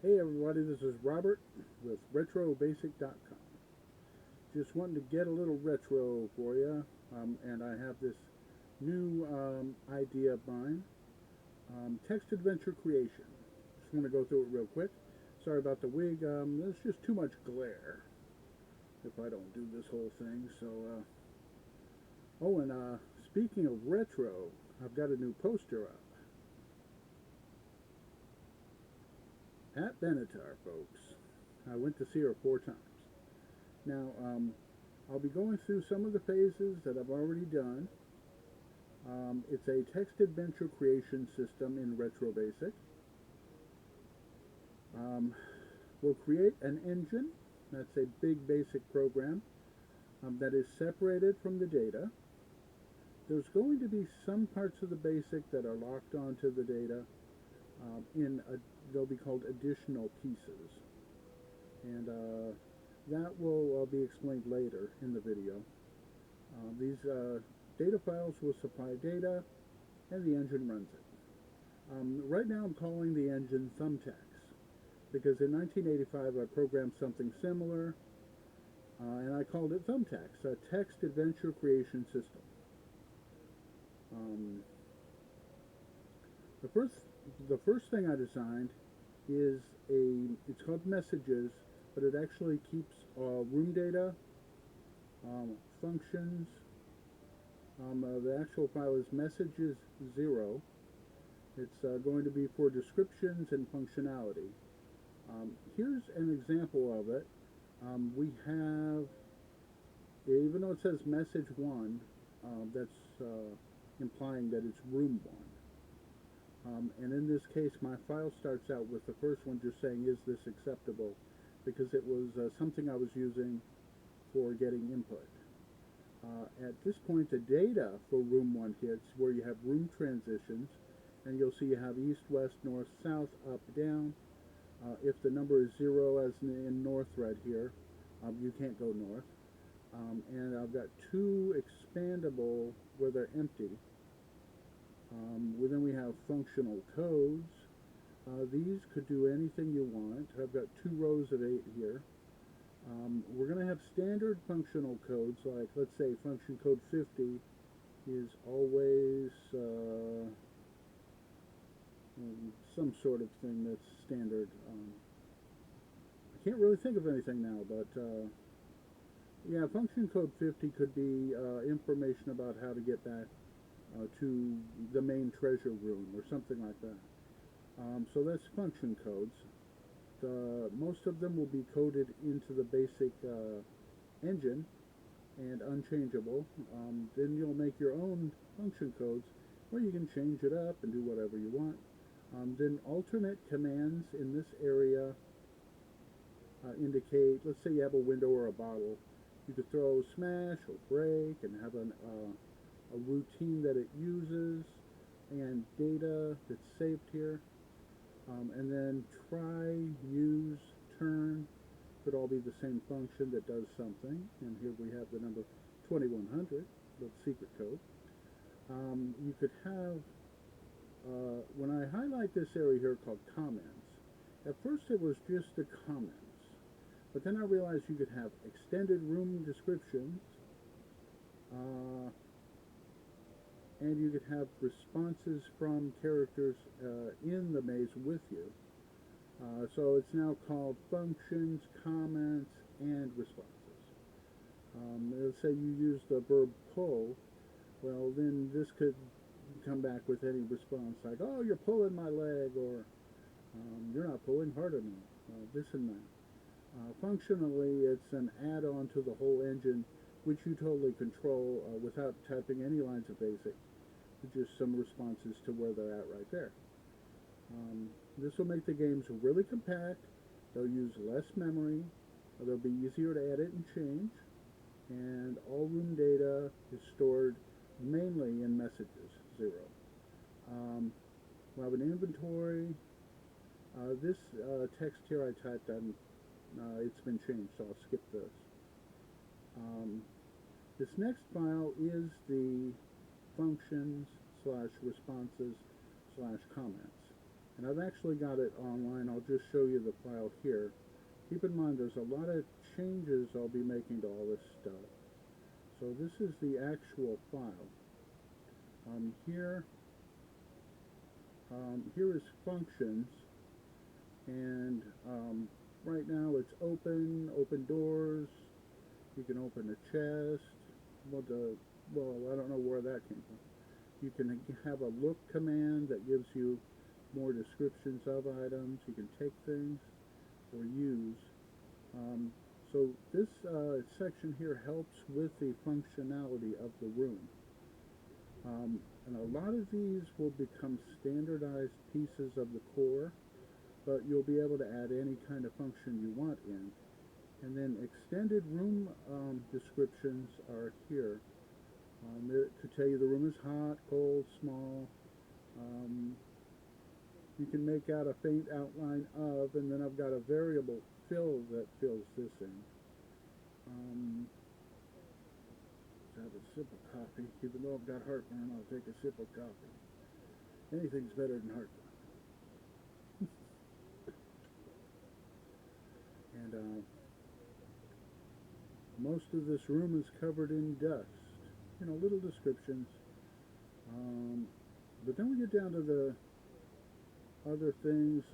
Hey everybody, this is Robert with RetroBasic.com. Just wanting to get a little retro for you, and I have this new idea of mine, text adventure creation. Just want to go through it real quick. Sorry about the wig, there's just too much glare if I don't do this whole thing. Oh, and speaking of retro, I've got a new poster up. Pat Benatar, folks. I went to see her 4 times. Now, I'll be going through some of the phases that I've already done. It's a text adventure creation system in Retro Basic. Um, we'll create an engine. That's a big basic program that is separated from the data. There's going to be some parts of the basic that are locked onto the data. They'll be called additional pieces, and that will be explained later in the video. These data files will supply data, and the engine runs it. Right now I'm calling the engine Thumb T.A.C.S because in 1985 I programmed something similar, and I called it Thumb T.A.C.S, a text adventure creation system. Um, the first the first thing I designed is it's called messages, but it actually keeps room data, functions. The actual file is messages 0. It's going to be for descriptions and functionality. Here's an example of it. We have, even though it says message 1, that's implying that it's room 1. And in this case, my file starts out with the first one just saying, is this acceptable? Because it was something I was using for getting input. At this point, the data for room 1 hits where you have room transitions, and you'll see you have east, west, north, south, up, down. If the number is 0, as in north right here, you can't go north. And I've got 2 expandable where they're empty. Then we have functional codes. These could do anything you want. I've got 2 rows of 8 here. We're going to have standard functional codes, like let's say function code 50 is always some sort of thing that's standard. I can't really think of anything now, but yeah, function code 50 could be information about how to get back to the main treasure room or something like that. So that's function codes. Most of them will be coded into the basic engine and unchangeable. Then you'll make your own function codes where you can change it up and do whatever you want. Then alternate commands in this area indicate, let's say you have a window or a bottle. You could throw smash or break and have a routine that it uses and data that's saved here. And then try, use, turn could all be the same function that does something. And here we have the number 2100, the secret code. You could have, when I highlight this area here called comments, at first it was just the comments. But then I realized you could have extended room descriptions, and you could have responses from characters in the maze with you. So it's now called functions, comments, and responses. Let's say you use the verb pull. Well, then this could come back with any response like, oh, you're pulling my leg, or you're not pulling hard enough, this and that. Functionally, it's an add-on to the whole engine, which you totally control without typing any lines of BASIC. Just some responses to where they're at right there. This will make the games really compact. They'll use less memory. They'll be easier to edit and change. And all room data is stored mainly in messages, 0. We'll have an inventory. This text here I typed on, it's been changed, so I'll skip this. This next file is the functions slash responses slash comments. And I've actually got it online. I'll just show you the file here. Keep in mind there's a lot of changes I'll be making to all this stuff. So this is the actual file. Here here is functions, and right now it's open doors. You can open a chest. Well, I don't know where that came from. You can have a look command that gives you more descriptions of items. You can take things or use. Um, so this section here helps with the functionality of the room. And a lot of these will become standardized pieces of the core, but you'll be able to add any kind of function you want in. And then extended room descriptions are here. To tell you the room is hot, cold, small. Um, you can make out a faint outline of, and then I've got a variable fill that fills this in. Let's have a sip of coffee. Even though I've got heartburn, I'll take a sip of coffee. Anything's better than heartburn. And most of this room is covered in dust. You know, little descriptions. But then we get down to the other things.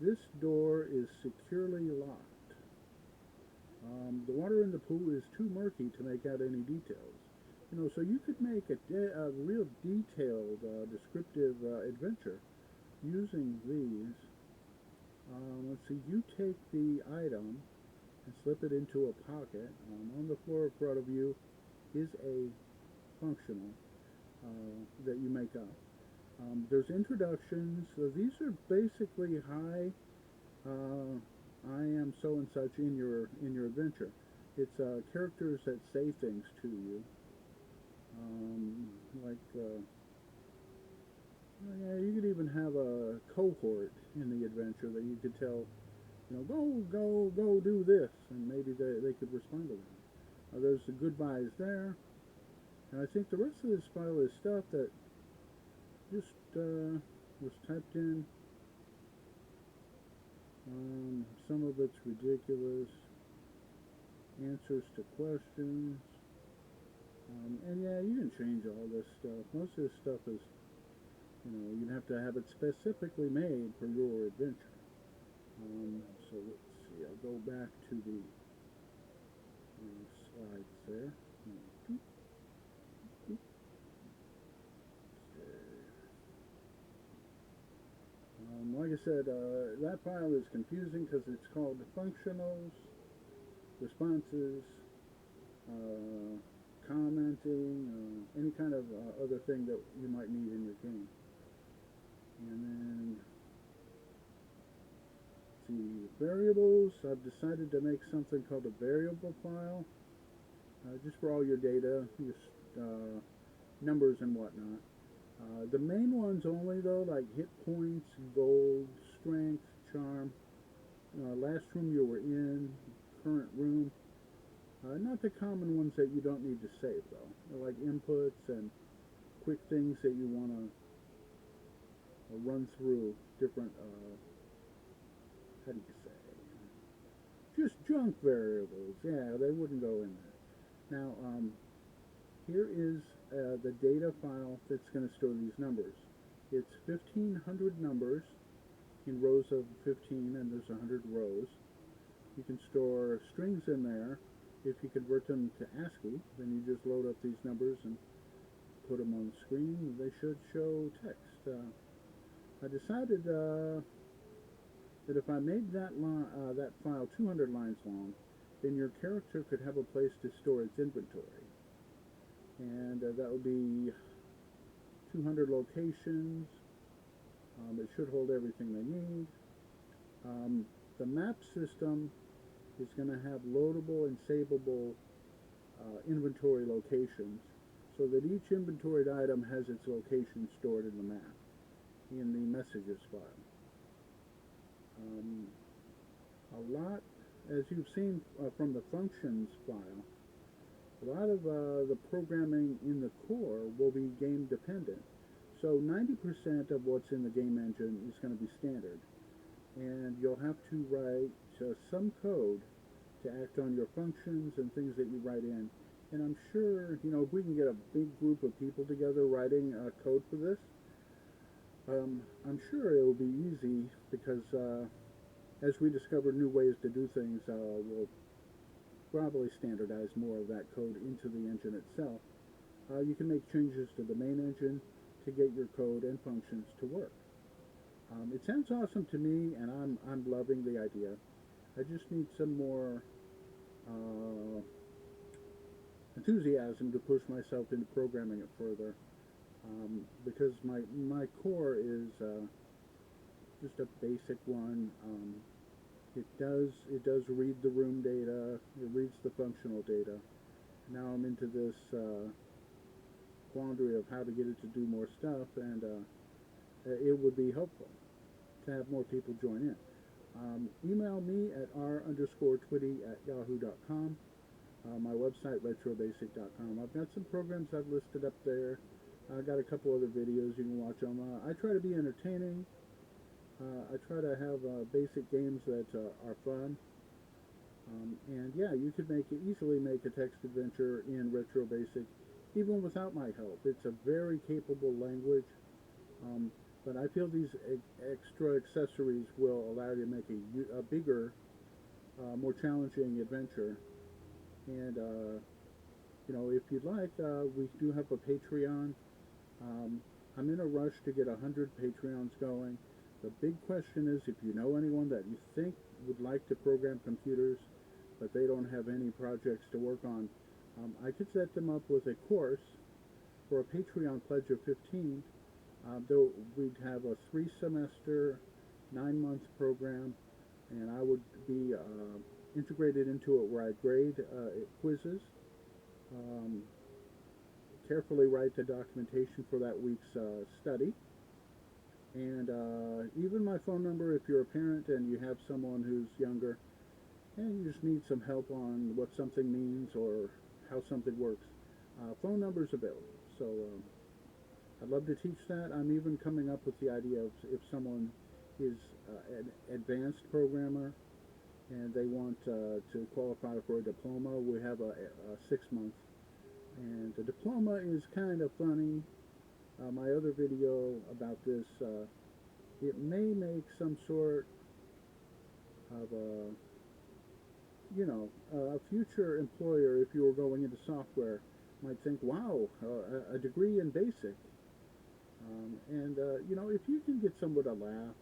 This door is securely locked. The water in the pool is too murky to make out any details. You know, so you could make a real detailed, descriptive adventure using these. Let's see, you take the item and slip it into a pocket. On the floor in front of you is a functional that you make up. There's introductions. So these are basically hi, I am so and such in your adventure. It's characters that say things to you, like yeah, you could even have a cohort in the adventure that you could tell, you know, go do this, and maybe they could respond to that. There's the goodbyes there, and I think the rest of this file is stuff that just was typed in. Some of it's ridiculous. Answers to questions. And yeah, you can change all this stuff. Most of this stuff is, you know, you'd have to have it specifically made for your adventure. So let's see, I'll go back to the slides there. Like I said, that file is confusing because it's called functionals, responses, commenting, any kind of other thing that you might need in your game. And then, see, variables. I've decided to make something called a variable file, just for all your data, just numbers and whatnot. The main ones only though, like hit points, gold, strength, charm, last room you were in, current room. Not the common ones that you don't need to save though. They're like inputs and quick things that you want to run through different, how do you say, just junk variables. Yeah, they wouldn't go in there. Now, here is the data file that's going to store these numbers. It's 1,500 numbers in rows of 15, and there's 100 rows. You can store strings in there. If you convert them to ASCII, then you just load up these numbers and put them on the screen. They should show text. I decided that if I made that file 200 lines long, then your character could have a place to store its inventory. And that would be 200 locations. It should hold everything they need. The map system is going to have loadable and savable inventory locations, so that each inventoried item has its location stored in the map, in the messages file. A lot, as you've seen from the functions file, a lot of the programming in the core will be game dependent. So 90% of what's in the game engine is going to be standard, and you'll have to write some code to act on your functions and things that you write in. And I'm sure, if we can get a big group of people together writing code for this, I'm sure it will be easy because as we discover new ways to do things, we'll probably standardize more of that code into the engine itself. You can make changes to the main engine to get your code and functions to work. It sounds awesome to me, and I'm loving the idea. I just need some more uh, enthusiasm to push myself into programming it further, because my core is just a basic one. It does read the room data. It reads the functional data. Now I'm into this quandary of how to get it to do more stuff, and it would be helpful to have more people join in. Email me at r_twitty@yahoo.com. My website, retrobasic.com. I've got some programs I've listed up there. I got a couple other videos you can watch them. I try to be entertaining. I try to have basic games that are fun. And yeah, you could easily make a text adventure in Retro Basic, even without my help. It's a very capable language, but I feel these extra accessories will allow you to make a bigger, more challenging adventure. And if you'd like, we do have a Patreon. I'm in a rush to get 100 Patreons going. The big question is, if you know anyone that you think would like to program computers, but they don't have any projects to work on, I could set them up with a course for a Patreon pledge of 15. Though we'd have a 3-semester, 9-month program, and I would be integrated into it where I grade quizzes, um, carefully write the documentation for that week's study, and even my phone number if you're a parent and you have someone who's younger and you just need some help on what something means or how something works. Phone number's available. So I'd love to teach that. I'm even coming up with the idea of if someone is an advanced programmer and they want to qualify for a diploma, we have a 6-month. And the diploma is kind of funny. My other video about this, it may make some sort of a future employer, if you were going into software, might think, wow, a degree in basic. If you can get someone to laugh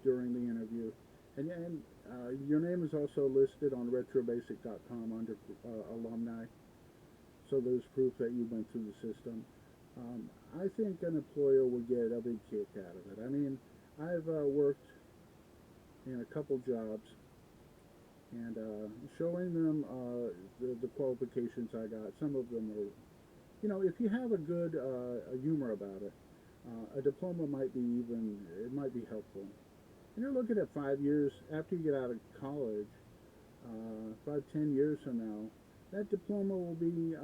during the interview, and your name is also listed on retrobasic.com under alumni, so there's proof that you went through the system. I think an employer would get a big kick out of it. I mean, I've worked in a couple jobs, and showing them the qualifications I got, some of them are, if you have a good humor about it, a diploma might be helpful. And you're looking at 5 years after you get out of college, 5, 10 years from now, that diploma will be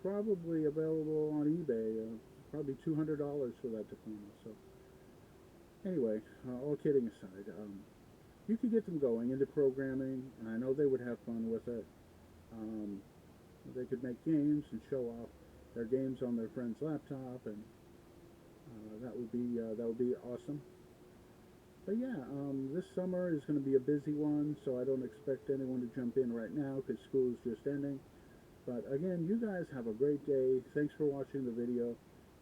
probably available on eBay, probably $200 for that diploma. So anyway, all kidding aside, you could get them going into programming, and I know they would have fun with it. They could make games and show off their games on their friend's laptop, and that would be awesome. But yeah, this summer is going to be a busy one, so I don't expect anyone to jump in right now because school is just ending. But again, you guys have a great day. Thanks for watching the video,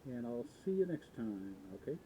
and I'll see you next time, okay?